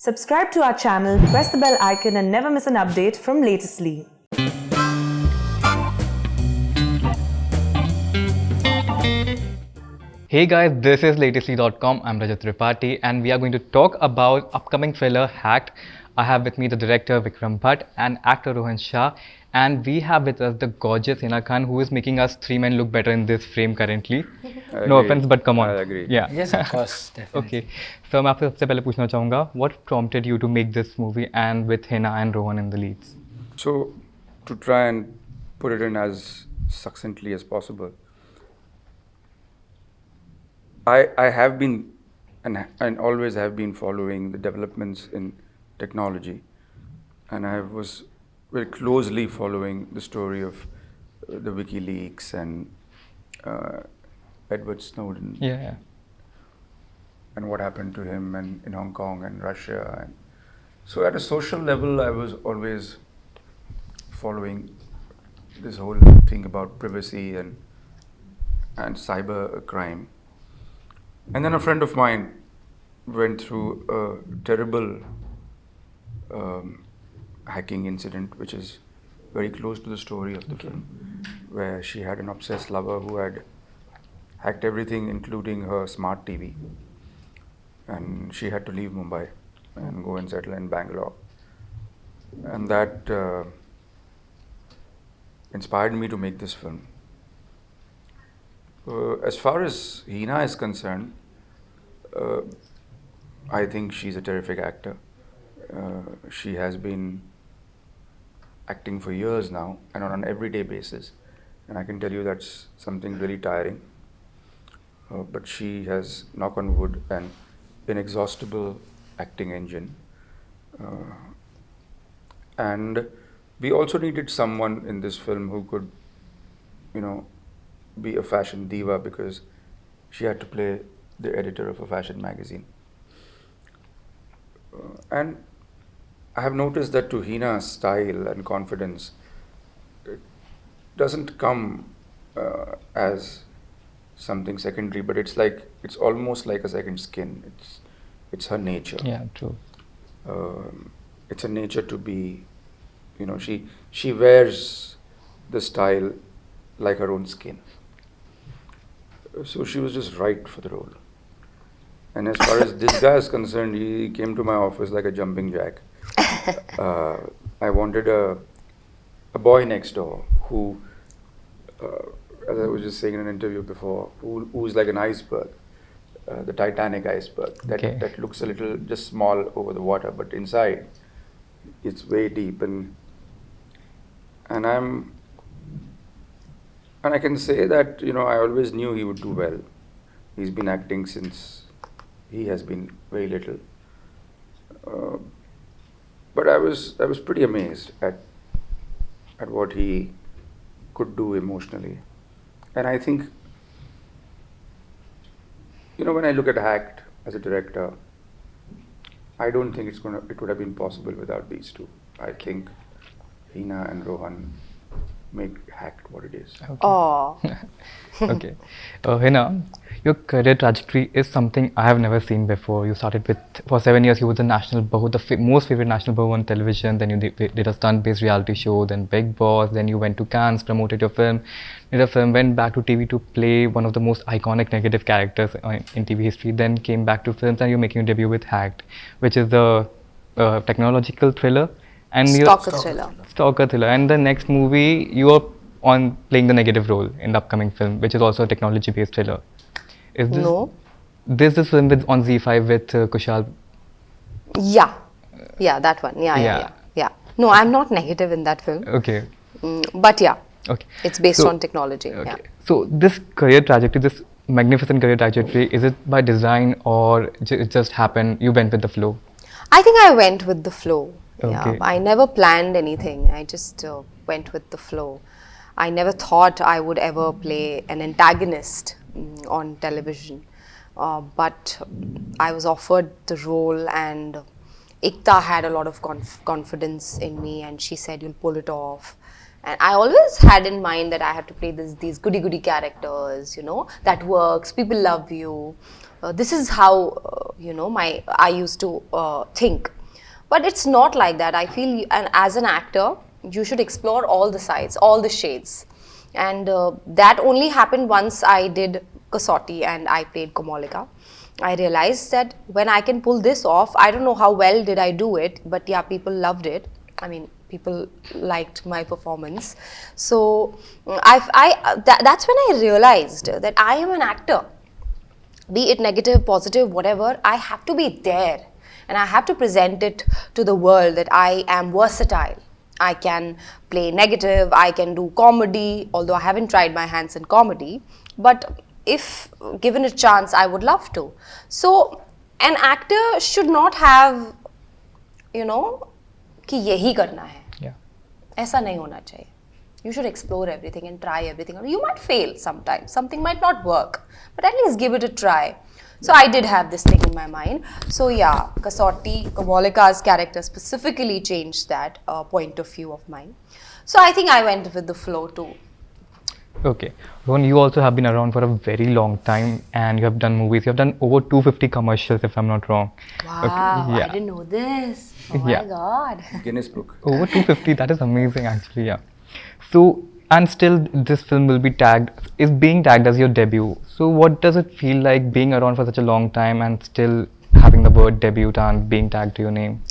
Subscribe to our channel, press the bell icon and never miss an update from Latestly. Hey guys, this is latestly.com. I'm Rajat Tripathi and we are going to talk about upcoming thriller Hacked. I have with me the director Vikram Bhatt and actor Rohan Shah, and we have with us the gorgeous Hina who is making us three men look better in this frame currently. No offense, but come on. I agree. Yeah. Yes, of course, definitely. Okay. So मैं आपसे सबसे पहले पूछना चाहूँगा, what prompted you to make this movie and with Hina and Rohan in the leads? So, to try and put it in as succinctly as possible, I have been and always have been following the developments in technology, and I was very closely following the story of the WikiLeaks and Edward Snowden Yeah. and what happened to him and in Hong Kong and Russia. And so at a social level, I was always following this whole thing about privacy and cyber crime. And then a friend of mine went through a terrible hacking incident, which is very close to the story of the film, where she had an obsessed lover who had hacked everything, including her smart TV. And she had to leave Mumbai and go and settle in Bangalore. And that inspired me to make this film. As far as Hina is concerned, I think she's a terrific actor. She has been acting for years now and on an everyday basis. And I can tell you that's something really tiring. But she has, knock on wood, an inexhaustible acting engine. And we also needed someone in this film who could, be a fashion diva, because she had to play the editor of a fashion magazine. And I have noticed that to Hina's style and confidence, it doesn't come as something secondary, but it's almost like a second skin. It's her nature. Yeah, true. It's her nature to be, she wears the style like her own skin. So she was just right for the role. And as far as this guy is concerned, he came to my office like a jumping jack. I wanted a boy next door who, as I was just saying in an interview before, who's like an iceberg, the Titanic iceberg, that looks a little just small over the water, but inside it's way deep. And I can say that, I always knew he would do well. He's been acting since he has been very little. But I was pretty amazed at what he could do emotionally. And I think, when I look at Hacked as a director, I don't think it would have been possible without these two. I think Hina and Rohan make Hacked what it is. Aww. Okay. Hina, your career trajectory is something I have never seen before. You started for 7 years, you were the national bahu, the most favorite national bahu on television. Then you did a stunt-based reality show, then Bigg Boss. Then you went to Cannes, promoted your film, did a film, went back to TV to play one of the most iconic negative characters in TV history. Then came back to films, and you're making your debut with Hacked, which is the technological thriller. And Stalker thriller. And the next movie, you are on playing the negative role in the upcoming film, which is also a technology-based thriller. Is this? No. This film on Z5 with Kushal. Yeah, that one. Yeah. No, I'm not negative in that film. Okay. But yeah, Okay. it's based on technology. Okay. Yeah. So this career trajectory, this magnificent career trajectory, is it by design or it just happened? You went with the flow. I think I went with the flow. Yeah, Okay. I never planned anything. I just went with the flow. I never thought I would ever play an antagonist on television. But I was offered the role, and Ekta had a lot of confidence in me, and she said, "You'll pull it off." And I always had in mind that I have to play these goody-goody characters, that works, people love you. this is how I used to think. But it's not like that. I feel, and as an actor, you should explore all the sides, all the shades, and that only happened once I did Kasauti and I played Komalika. I realized that when I can pull this off, I don't know how well did I do it, but yeah, people loved it. I mean, people liked my performance. So that's when I realized that I am an actor. Be it negative, positive, whatever, I have to be there. And I have to present it to the world that I am versatile. I can play negative, I can do comedy, although I haven't tried my hands in comedy. But if given a chance, I would love to. So, an actor should not have, कि यही करना है. Yeah. ऐसा नहीं होना चाहिए. You should explore everything and try everything. You might fail sometimes. Something might not work. But at least give it a try. So I did have this thing in my mind. So yeah, Kasauti, Komalika's character specifically changed that point of view of mine. So I think I went with the flow too. Okay. Rohan, you also have been around for a very long time and you have done movies. You have done over 250 commercials, if I'm not wrong. Wow, okay. Yeah. I didn't know this. Oh Yeah. my God. Guinness Book. Over 250, that is amazing actually, yeah. So, and still this film will be is being tagged as your debut. So what does it feel like being around for such a long time and still having the word debut and being tagged to your name?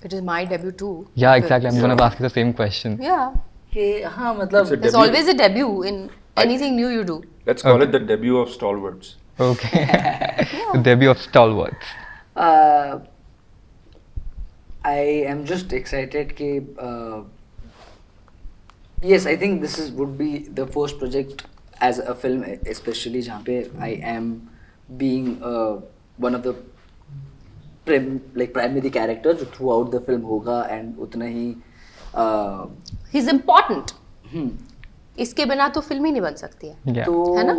It is my debut too. Yeah, exactly. I'm going to ask you the same question. Yeah. कि हाँ मतलब There's always a debut in anything new you do. Let's call it the debut of stalwarts. Okay. The debut of stalwarts. I am just excited कि yes, I think this would be the first project as a film, especially जहाँ पे I am being one of the primary characters जो throughout the film होगा and उतना ही He's important. इसके बिना तो film ही नहीं बन सकती है. Yeah. तो है ना?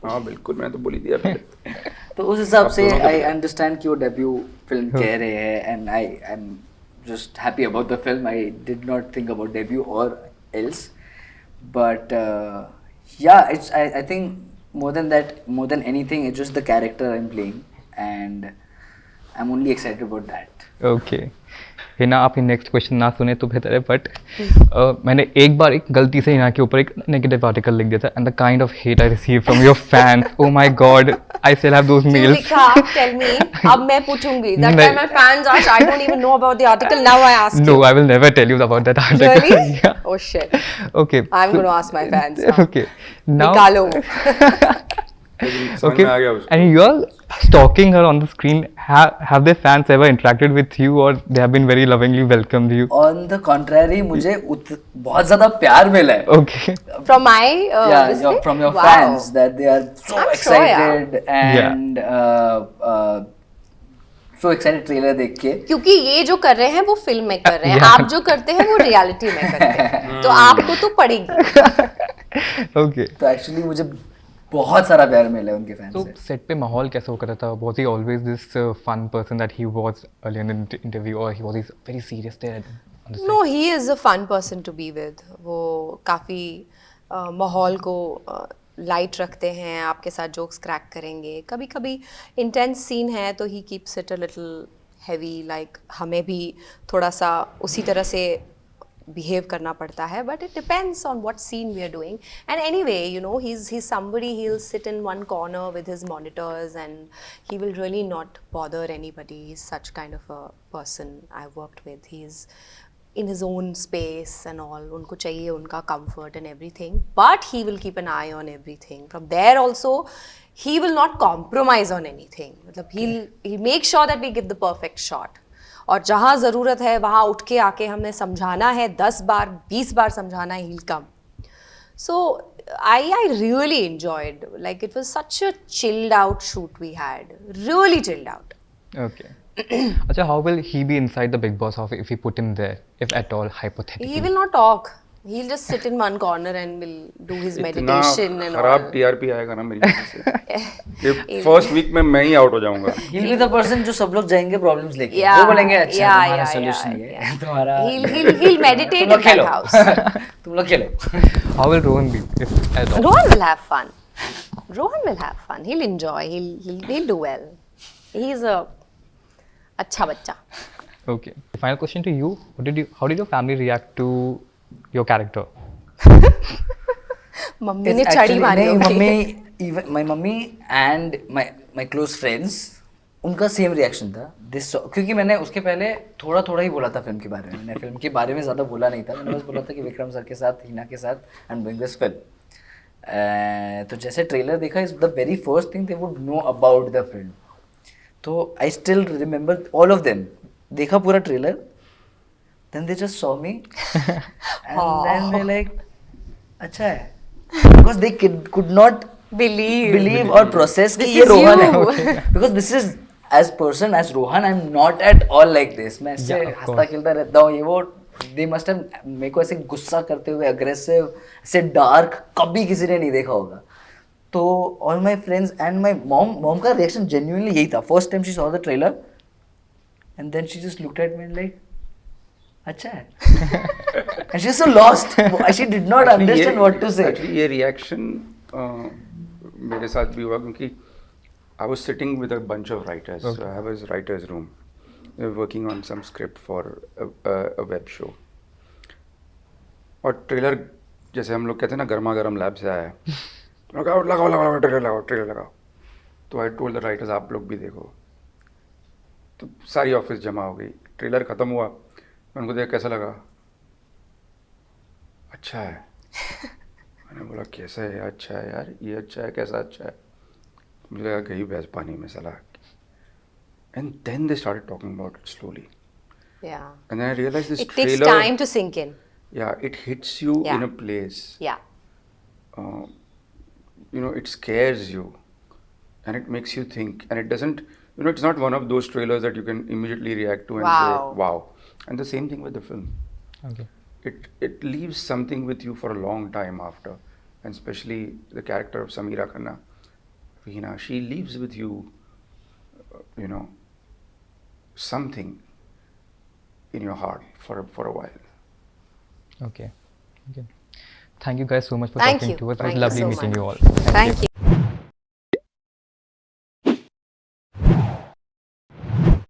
हाँ बिल्कुल, मैंने तो बोली दिया पहले. तो उस हिसाब से I understand कि वो debut film कह रहे हैं and I am just happy about the film. I did not think about debut or else, but yeah, it's I think more than that, more than anything, it's just the character I'm playing and I'm only excited about that. Okay. Hina, आप ये next question ना सुने तो बेहतर है, but मैंने एक बार एक गलती से हिना के ऊपर एक नेगेटिव आर्टिकल लिख दिया था and the kind of hate I receive from your fans, oh my God, I still have those mails. लिखा, टेल मी. अब मैं पूछूंगी. That time my fans asked, I don't even know about the article. Now I ask you. No, I will never tell you about that article. Really? Yeah. Oh shit. Okay. I'm going to ask my fans now. Okay. Now. निकालो. समझ में आ गया उसको. And you are stalking her on the screen. Have their fans ever interacted with you, or they have been very lovingly welcomed you? On the contrary, मुझे बहुत ज़्यादा प्यार मिला है. Okay. From my from your wow. fans that they are so I'm excited sure, and so excited trailer देख के. क्योंकि ये जो कर रहे हैं वो फिल्म में कर रहे हैं. Yeah. आप जो करते हैं वो रियलिटी में करते हैं. तो आपको तो पड़ेगी. Okay. तो एक्चुअली मुझे बहुत सारा प्यार मिला है उनके फैंस So से. set पे माहौल कैसा होकर था? Was he always this fun person that he was earlier in the interview, or he was very serious there on the set? No, he is a fun person to be with. वो काफ़ी माहौल को light रखते हैं, आपके साथ jokes crack करेंगे. कभी कभी इंटेंस सीन है तो he keeps it a little heavy, like हमें भी थोड़ा सा उसी तरह से behave करना पड़ता है, but it depends on what scene we are doing. And anyway, he's somebody, he'll sit in one corner with his monitors and he will really not bother anybody. He's such kind of a person I've worked with. He's in his own space and all. उनको चाहिए उनका comfort and everything, but he will keep an eye on everything. From there also, he will not compromise on anything. मतलब he'll make sure that we give the perfect shot. और जहाँ ज़रूरत है वहाँ उठ के आके हमें समझाना है, 10 बार 20 बार समझाना है, he'll come. So I really enjoyed, like it was such a chilled out shoot we had, really chilled out. Okay. Acha, how will he be inside the Bigg Boss house if we put him there, if at all, hypothetically? He will not talk. He'll just sit in one corner and will do his meditation and all. खराब TRP आएगा ना मेरी वजह से. ये first week में मैं ही out हो जाऊंगा. He'll be the person जो सब लोग जाएंगे प्रॉब्लम्स लेके. Yeah, वो बोलेंगे अच्छा yeah, तुम्हारा yeah, सॉल्यूशन yeah, ये है तुम्हारा. He'll meditate in that house. तुम लोग खेलो. How will Rohan be, if at all? Rohan will have fun. Rohan will have fun. He'll enjoy. He'll do well. He's a अच्छा बच्चा. Okay. Final question to you. How did your family react to your character? Mummy ने छड़ी मारी होगी. my mummy and my close friends, उनका same reaction था क्योंकि मैंने उसके पहले थोड़ा थोड़ा ही बोला था फिल्म के बारे में. मैंने फिल्म के बारे में ज़्यादा बोला नहीं था. मैंने बस बोला था कि विक्रम सर के साथ, हिना के साथ I am doing this film. तो जैसे ट्रेलर देखा, is the very first thing they would know about the film. तो I still remember all of them. देखा पूरा trailer, then they just saw me and then they like अच्छा है, because they could not believe or process कि ये रोहन है. Because this is, as person, as Rohan, I'm not at all like this. मैं ऐसे हंसता खेलता रहता हूँ. ये वो they must have मेरे को ऐसे गुस्सा करते हुए, aggressive, ऐसे dark कभी किसी ने नहीं देखा होगा. तो all my friends and my mom का reaction genuinely यही था. First time she saw the trailer and then she just looked at me and like अच्छा है. And she's so lost. She did not understand what to say. Actually ये reaction मेरे साथ भी हुआ क्योंकि I was sitting with a bunch of writers. Okay. So I have a writer's room. We were working on some script for a web show. और trailer जैसे हम लोग कहते हैं ना, गर्मा गर्म लैब से आया, लगाओ ट्रेलर लगाओ. तो आई टोल्ड द राइटर्स आप लोग भी देखो. तो सारी ऑफिस जमा हो गई. ट्रेलर ख़त्म हुआ, मैं उनको देख कैसा लगा, अच्छा है. मैंने बोला कैसा है? अच्छा है यार, ये अच्छा है, कैसा अच्छा है? मुझे लगा गई भैंस पानी में सला. And then they started talking about it slowly. Yeah. And then I realized this it trailer... It takes time to sink in. Yeah, it hits you in a place. Yeah. It scares you. And it makes you think. And it doesn't... it's not one of those trailers that you can immediately react to and say, wow. And the same thing with the film. Okay. It leaves something with you for a long time after, and especially the character of Sameera Khanna, Hina, she leaves with you, something in your heart for a while. Okay. Thank you guys so much for Thank talking you. to us. It was Thank you lovely so meeting much. you all. Thank you.